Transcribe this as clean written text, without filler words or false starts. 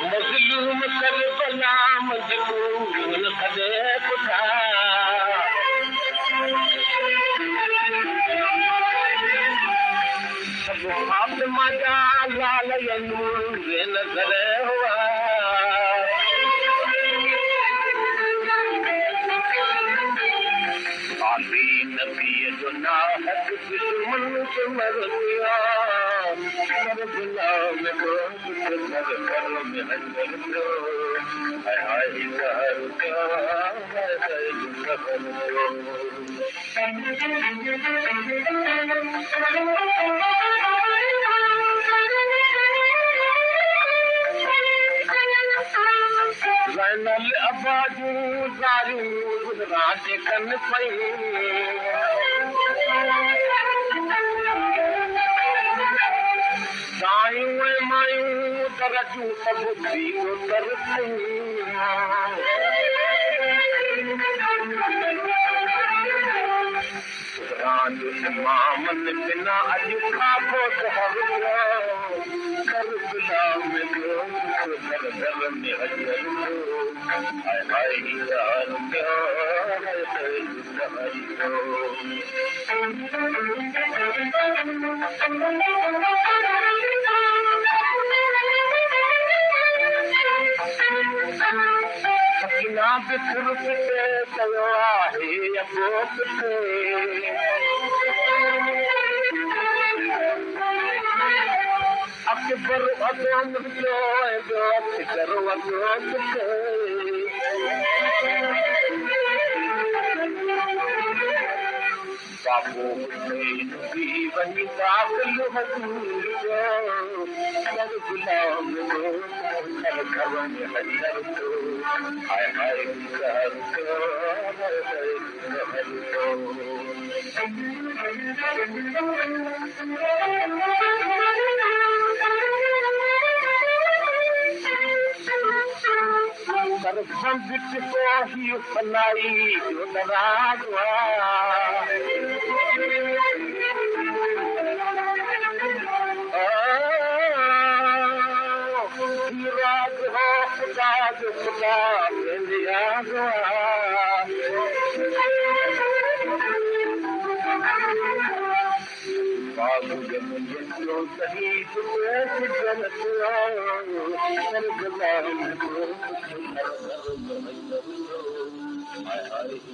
मज़लूम Karbala मजबूर खदे पुठा सब फातिमा जा लाल नूर नज़र हुआ आली नबी जो नाहक दुश्मन से मर गया करबला में घर में हजर दो हाय हाय कहर क्या है खबर दो ज़ैनल अबाजू ज़ारू राजे कन पई दायूं ऐं मायूं दरजूं सभु दीनो दर मामन बिना अॼु खाधो करबला में घर घर में हजर हाय हाय यार क्या सकीना बिखर पिटे कयो आहे अबो पिटे अकबर अदम जो फिकर वॻो पिटे बाबू भी वही दाखिल हजूर करबला में घर में हजर दो हाय हाय कहर करबम बिच को ही फलाई जो नाराज राज हो खुदा जो खुदा नियाज़ बाबू जो शहीद करबला में हाय हाय